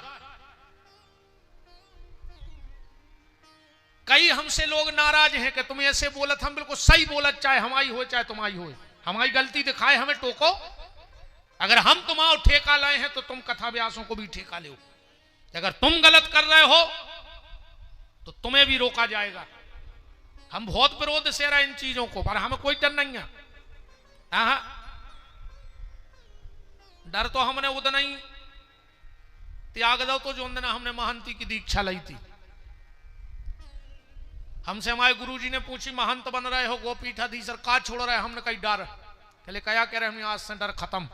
कई हमसे लोग नाराज हैं कि तुम ऐसे बोलत, हम बिल्कुल सही बोलत, चाहे हमारी हो चाहे तुम्हारी हो, हमारी गलती दिखाए हमें टोको। अगर हम तुम्हारा ठेका लाए हैं तो तुम कथा व्यासों को भी ठेका लो। अगर तुम गलत कर रहे हो तो तुम्हें भी रोका जाएगा। हम बहुत विरोध से रहे इन चीजों को, पर हमें कोई डर नहीं है। डर तो हमने उतना ही त्याग दो तो जो दिन हमने महंती की दीक्षा ली थी। हमसे हमारे गुरुजी ने पूछी, महंत बन रहे हो, गोपीठाधीश्वर का छोड़ रहे? हमने कही डर। कहले क्या कह रहे? हमने आज से डर खत्म,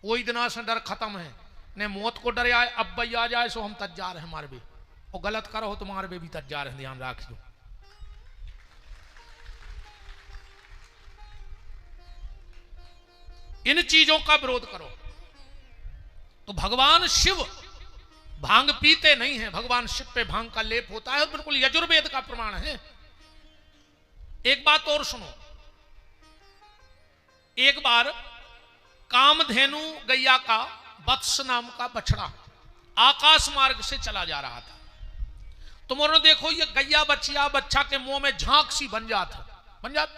वही दिन से डर खत्म है। ने मौत को डरे आए, अब भाई आ जाए सो हम तज जा रहे हैं हमारे भी, और गलत करो तुम्हारे भी तज जा रहे हैं, ध्यान रखियो। इन चीजों का विरोध करो। तो भगवान शिव भांग पीते नहीं है, भगवान शिव पे भांग का लेप होता है, बिल्कुल यजुर्वेद का प्रमाण है। एक बात और सुनो। एक बार कामधेनु गैया का वत्स नाम का बछड़ा आकाश मार्ग से चला जा रहा था। तुम और देखो ये गैया बच्चिया बच्चा के मुंह में झांक सी बन जात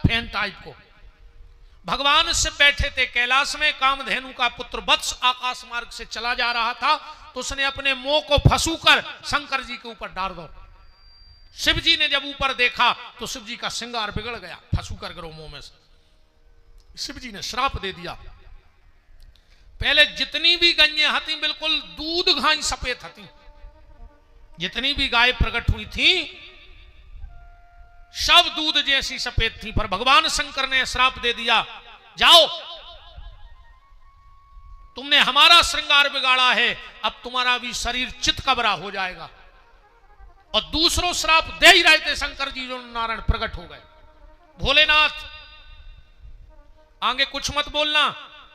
फैन टाइप को। भगवान से बैठे थे कैलाश में, कामधेनु का पुत्र वत्स आकाश मार्ग से चला जा रहा था, तो उसने अपने मुंह को फंसूकर शंकर जी के ऊपर डाल दो। शिव जी ने जब ऊपर देखा तो शिव जी का श्रृंगार बिगड़ गया, फंसू कर गिरो मुंह में से। शिव जी ने श्राप दे दिया। पहले जितनी भी गैया हती बिल्कुल दूध घाई सफेद हती, जितनी भी गाय प्रकट हुई थी सब दूध जैसी सफेद थी, पर भगवान शंकर ने श्राप दे दिया, जाओ तुमने हमारा श्रृंगार बिगाड़ा है, अब तुम्हारा भी शरीर चितकबरा हो जाएगा। और दूसरों श्राप दे ही रहे थे शंकर जी, जो नारायण प्रकट हो गए। भोलेनाथ आगे कुछ मत बोलना।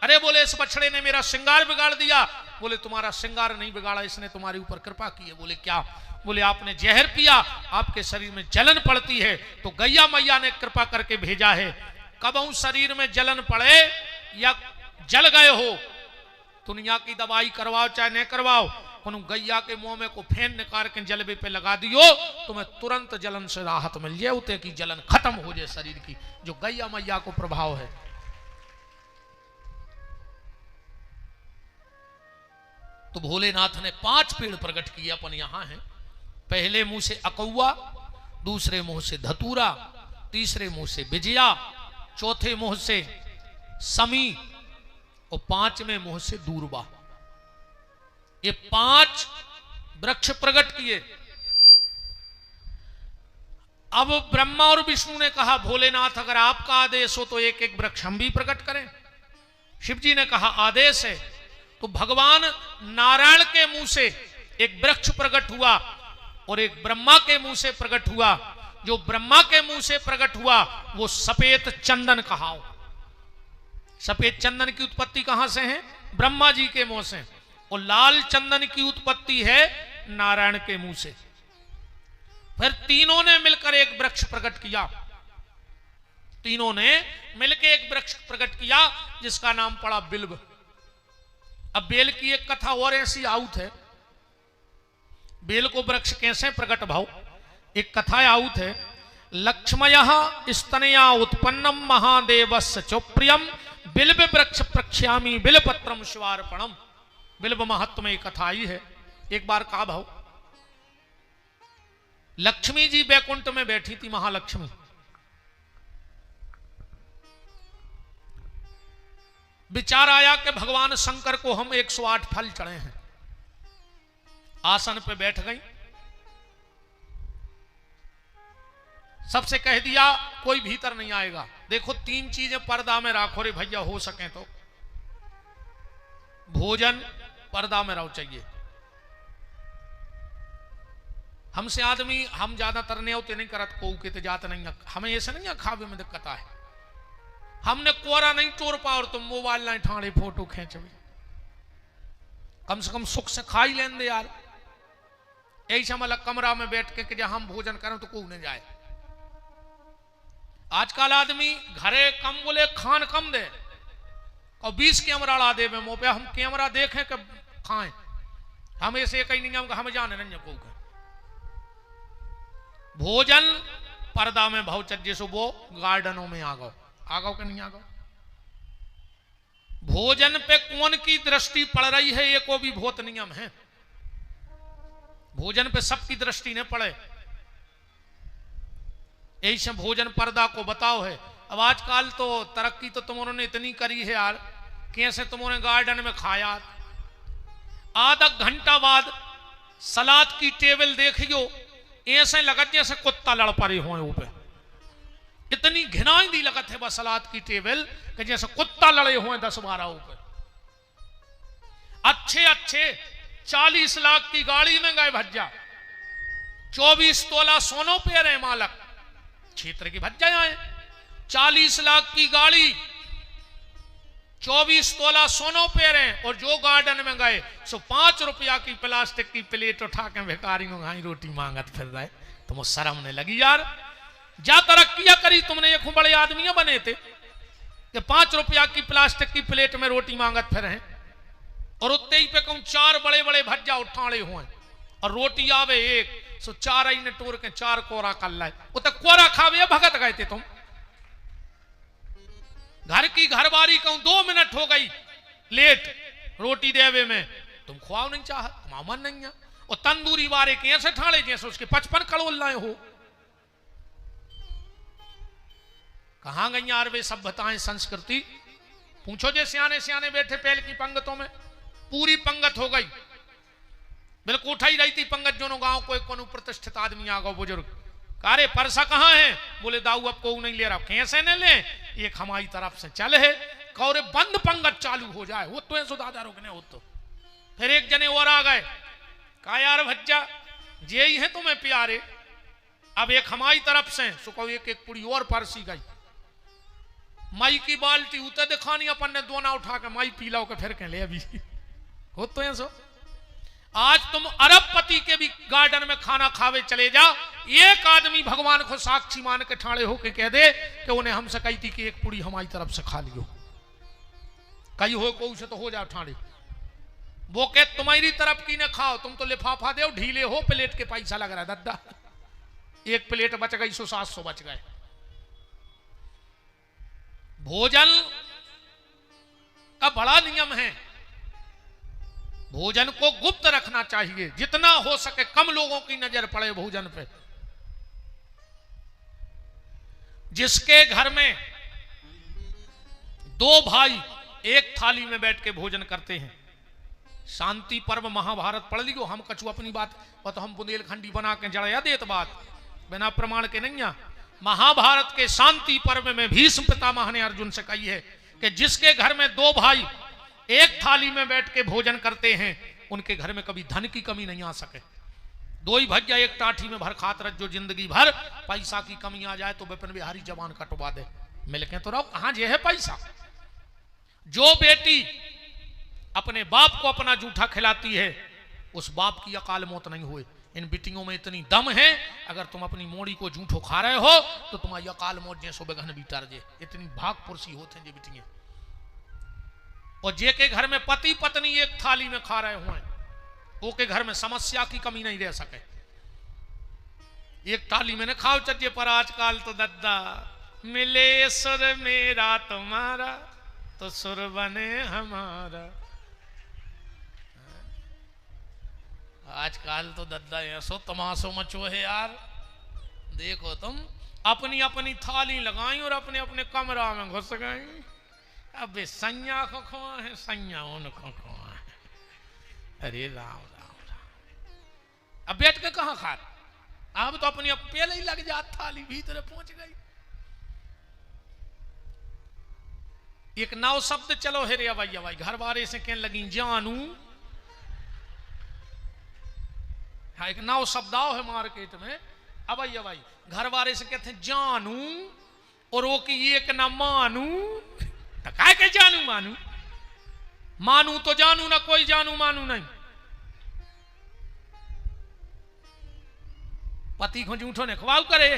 अरे बोले इस बछड़े ने मेरा श्रृंगार बिगाड़ दिया। बोले तुम्हारा श्रृंगार नहीं बिगाड़ा, इसने तुम्हारे ऊपर कृपा की है। बोले क्या? बोले आपने जहर पिया, आपके शरीर में जलन पड़ती है, तो गैया मैया ने कृपा करके भेजा है। कबहू शरीर में जलन पड़े या जल गए हो, दुनिया की दवाई करवाओ चाहे नहीं करवाओ, उन गैया के मुंह में को फेन निकाल के जलबे पे लगा दियो, तुम्हें तुरंत जलन से राहत मिल जाए, उते की जलन खत्म हो जाए शरीर की, जो गैया मैया को प्रभाव है। तो भोलेनाथ ने 5 पेड़ प्रकट किए अपन यहां हैं। पहले मुंह से अकौआ, दूसरे मुंह से धतूरा, तीसरे मुंह से विजया, चौथे मुंह से समी और 5वें मुंह से दूरबा। ये 5 वृक्ष प्रकट किए। अब ब्रह्मा और विष्णु ने कहा भोलेनाथ अगर आपका आदेश हो तो एक एक वृक्ष हम भी प्रकट करें। शिव जी ने कहा आदेश है। तो भगवान नारायण के मुंह से एक वृक्ष प्रकट हुआ और एक ब्रह्मा के मुंह से प्रकट हुआ। जो ब्रह्मा के मुंह से प्रकट हुआ वो सफेद चंदन कहाओ। सफेद चंदन की उत्पत्ति कहां से है? ब्रह्मा जी के मुंह से। और लाल चंदन की उत्पत्ति है नारायण के मुंह से। फिर तीनों ने मिलकर एक वृक्ष प्रकट किया। तीनों ने मिलकर एक वृक्ष प्रकट किया जिसका नाम पड़ा बिल्व। अब बेल की एक कथा और ऐसी आउत है। बेल को वृक्ष कैसे प्रकट भाव? एक कथा आउत है। लक्ष्मयः स्तनया उत्पन्नम महादेवस्य चोप्रियम बिल्व वृक्ष प्रक्ष्यामि बिल्वपत्रम शिवार्पणम। बिल्व महत्व में कथा आई है। एक बार कहा भाव, लक्ष्मी जी बैकुंठ में बैठी थी, महालक्ष्मी। विचार आया कि भगवान शंकर को हम 108 फल चढ़े हैं। आसन पे बैठ गई, सबसे कह दिया कोई भीतर नहीं आएगा। देखो 3 चीजें पर्दा में राखो रे भैया, हो सके तो। भोजन पर्दा में रहो चाहिए। हमसे आदमी हम ज्यादातर नहीं होते नहीं करत को के जात नहीं, हमें ऐसा नहीं है खावे में दिक्कत है। हमने कोरा नहीं तोड़ पा और तुम मोबाइल नहीं ठाणे फोटो खींच, कम से कम सुख से खा ही लें दे यार। ऐसा मतलब कमरा में बैठ के कि जब हम भोजन करें तो कोई नहीं जाए। आजकल आदमी घरे कम बोले खान कम दे और 20 कैमरा ला दे मुंह पे, हम कैमरा देखें कि खाएं। हम ऐसे कहीं नहीं, हम जाने नहीं को भोजन पर्दा में भाव चज्जे सो वो गार्डनों में आ गो कि नहीं आ गो। भोजन पे कौन की दृष्टि पड़ रही है ये को भी बहुत नियम है। भोजन पे सबकी दृष्टि न पड़े, ऐसे भोजन पर्दा को बताओ है। अब आजकल तो तरक्की तो तुमने इतनी करी है यार, कैसे तुमने गार्डन में खाया, आधा घंटा बाद सलाद की टेबल देखियो ऐसे लगत जैसे कुत्ता लड़ पड़े हो ऊपर। इतनी घिनाई दी लगत है बस सलाद की टेबल कि जैसे कुत्ता लड़े हुए 10-12 ऊपर। अच्छे अच्छे 40 लाख की गाड़ी में गए भज्जा, 24 तोला सोनो पे रहे मालक, क्षेत्र की भज्जा आए। 40 लाख की गाड़ी, 24 तोला सोनो पे रहे, और जो गार्डन में गए सो 5 रुपया की प्लास्टिक की प्लेट उठा के भिखारी घाई रोटी मांगत फिर रहे। तुम शर्म नहीं लगी यार? जा तरक्कियां करी तुमने, ये खूब बड़े आदमी बने थे, कि 5 रुपया की प्लास्टिक की प्लेट में रोटी मांगत फिर हैं, और उत्ते ही पे कहूं 4 बड़े बड़े भज्जा उठाड़े हुए और रोटी आवे एक, सो 4 ही ने टोर के 4 कोरा कर लाए। वो तो कोरा खावे भगत गए थे तुम। घर की घरबारी कहूं 2 मिनट हो गई लेट रोटी देवे में, तुम खुआओ नहीं चाहत, तुम्हारा मन नहीं है। और तंदूरी वारे के ऐसे ठाड़े जैसे उसके 55 कड़ोल लाए हो। कहां गई यार वे सभ्यताएं संस्कृति? पूछो जे सियाने सियाने बैठे पहल की पंगतों में, पूरी पंगत हो गई, बिल्कुल उठाई रही थी पंगत। जो गांव को एक प्रतिष्ठित आदमी आ गो बुजुर्ग, कारे परसा कहां है? बोले दाऊ अब को नहीं ले रहा। कैसे नहीं ले? एक हमारी तरफ से चल है, कौरे बंद पंगत चालू हो जाए वो तो ऐसो दादा रुकने हो। तो फिर एक जने और आ गए, कहा यार भज्जा जे ही है तुम्हें प्यारे, अब एक हमारी तरफ से सुको एक एक पुड़ी और परसी गई। माई की बाल्टी उते दिखानी, अपन ने दोना उठा के माई पी लाओ के फिर के ले अभी हो तो ऐसो। आज तुम अरबपति के भी गार्डन में खाना खावे चले जा, एक आदमी भगवान को साक्षी मान के ठाड़े होके कह दे कि उन्हें हमसे कही थी कि एक पुड़ी हमारी तरफ से खा लियो, कही हो को उसे तो हो जाओ ठाड़े। वो कह तुम्हारी तरफ की न खाओ, तुम तो लिफाफा दो, ढीले हो, प्लेट के पैसा लग रहा है दद्दा। एक प्लेट बच गई, 700 बच गए। भोजन का बड़ा नियम है, भोजन को गुप्त रखना चाहिए, जितना हो सके कम लोगों की नजर पड़े भोजन पे। जिसके घर में 2 भाई एक थाली में बैठ के भोजन करते हैं, शांति पर्व महाभारत पढ़ लियो। हम कछु अपनी बात और तो हम बुंदेलखंडी बना के जड़या देत बात बिना प्रमाण के नहीं। महाभारत के शांति पर्व में भीष्म पितामह ने अर्जुन से कही है कि जिसके घर में 2 भाई एक थाली में बैठ के भोजन करते हैं, उनके घर में कभी धन की कमी नहीं आ सके। 2 ही भज्जा एक टाठी में भर खात रह, जो जिंदगी भर पैसा की कमी आ जाए तो विपिन बिहारी जवान कटवा दे। मिलके तो रहो, कहां जे है पैसा। जो बेटी अपने बाप को अपना जूठा खिलाती है, उस बाप की अकाल मौत नहीं हुई। इन बिटियों में इतनी दम है, अगर तुम अपनी मोड़ी को जूठो खा रहे हो तो तुम्हारी अकाल मौत जैसो बेगन बीतर जे, इतनी भाग पुरसी होते हैं ये बिटियां। और जे के घर में पति पत्नी एक थाली में खा रहे हुए, वो के घर में समस्या की कमी नहीं रह सके। एक थाली में न खाओ चज्जे, पर आजकल तो दद्दा मिले सुर मेरा तुम्हारा तो सुर बने हमारा। आजकल तो दद्दा ऐसो तमाशो मचो है यार। देखो तुम अपनी अपनी थाली लगाई और अपने अपने कमरा में घुस गई। अब सैया को खुआ है, सैया उनको खुआ है। अरे राम राम राम। अब बैठ के कहां खा, अब तो अपनी पहले ही लग जात, थाली भीतर पहुंच गई। एक नाव शब्द चलो है रे भाई, भाई घर बारे से कहने लगी जानू। हाँ, एक नाव शब्दाओ है मार्केट में। अब भाई घर वाले से कहते हैं जानू, और वो की एक ना मानू। तो काय के जानू मानू, मानू तो जानू ना, कोई जानू मानू नहीं। पति को जूठो ने खवाऊ करे।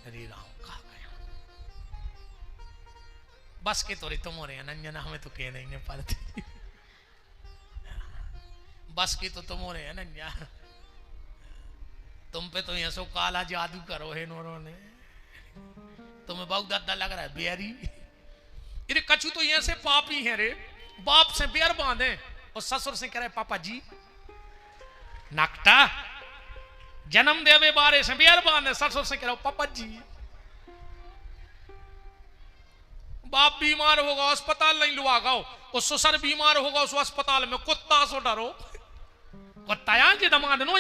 अरे राम कहा गया, बस के तोरे तुम हो रहे नंजना, हमें तो कह नहीं पाती। बस की तो तुम हो रहे हैं नंजा, तुम पे तो ये सो काला जादू करो है नोरों ने। तुम्हें बहुत दद्दा लग रहा है बेरी। अरे कछु तो ये से पापी है रे, बाप से बेर बांधे और ससुर से कह रहे पापा जी। नकटा जन्म देवे बारे से बेर बांधे, ससुर से कह रहे पापा जी। बाप बीमार होगा अस्पताल नहीं लुआ गाओ, और ससुर बीमार होगा उस अस्पताल में कुत्ता सो डरो। कुत्ता जी दमाद नो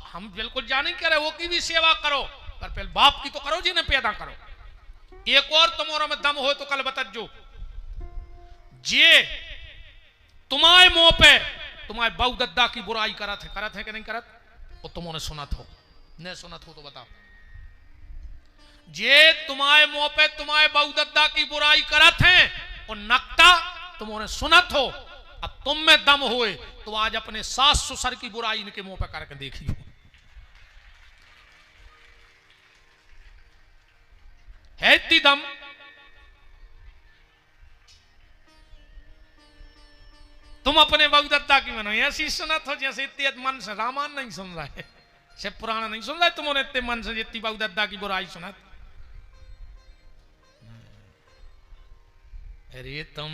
हम बिल्कुल जाने कह रहे, वो की भी सेवा करो, पर पहले बाप की तो करो जिन्हें पैदा करो। एक और तुम्हारा में दम हो तो कल बतजो, जे तुम्हारे मुंह पे तुम्हारे बाऊ दद्दा की बुराई करत है कि नहीं करत, और तुमने सुनत हो नहीं सुनत हो तो बताओ। जे तुम्हारे मुंह पे तुम्हारे बाऊ दद्दा की बुराई करत है और नकटा तुमने सुनत हो, अब तुम में दम होए तो आज अपने सास ससुर की बुराई इनके मुंह पे करके देखियो। है इतनी दम। तुम अपने बहुदत्ता की मनो ऐसी सुनत हो जैसे इतने मन से रामायण नहीं सुन रहा है, शिव पुराण नहीं सुन रहा है, तुमने इतने मन से जितनी बहुदत्ता की बुराई सुनत। अरे तुम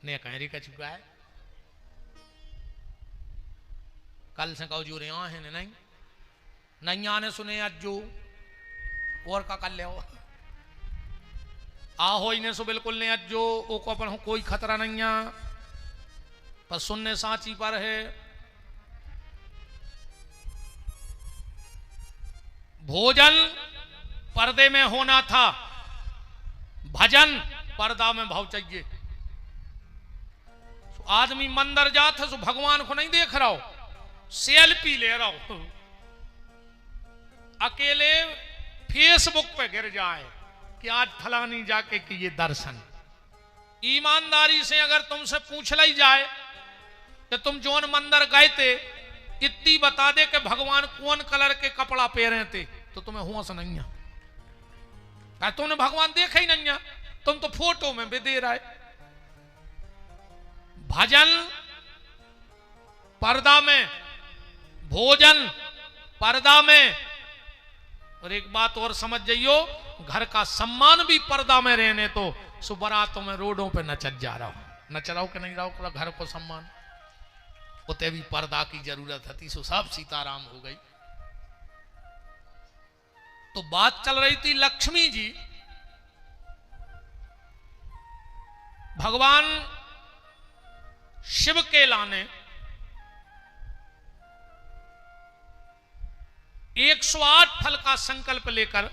ने कहरी का चुका है, कल से कहो जो रे है नहीं नहीं आने सुने आज जो और का कर ले आहो इन्हें सो बिल्कुल नहीं अज्जो ओ को अपन कोई खतरा नहीं है, पर सुनने साची पर है। भोजन पर्दे में होना था, भजन पर्दा में भाव चाहिए। आदमी मंदिर जात है सो भगवान को नहीं देख रहा हो, सेल्फी ले रहा हो, अकेले फेसबुक पे गिर जाए कि आज फलानी जाके कि ये दर्शन। ईमानदारी से अगर तुमसे पूछ ली जाए कि तुम जोन मंदिर गए थे इतनी बता दे कि भगवान कौन कलर के कपड़ा पहने थे, तो तुम्हें होश नहीं है, तुमने भगवान देखा ही नहीं है, तुम तो फोटो में भी दे रहा है। भजन पर्दा में, भोजन पर्दा में, और एक बात और समझ जाइयो, घर का सम्मान भी पर्दा में रहने तो सुबरातों में रोडों पे नचत जा रहा हो, नच रहा हो कि नहीं रहा हो, घर को सम्मान उते भी पर्दा की जरूरत थी, सो सब सीताराम हो गई। तो बात चल रही थी लक्ष्मी जी, भगवान शिव के लाने 108 फल का संकल्प लेकर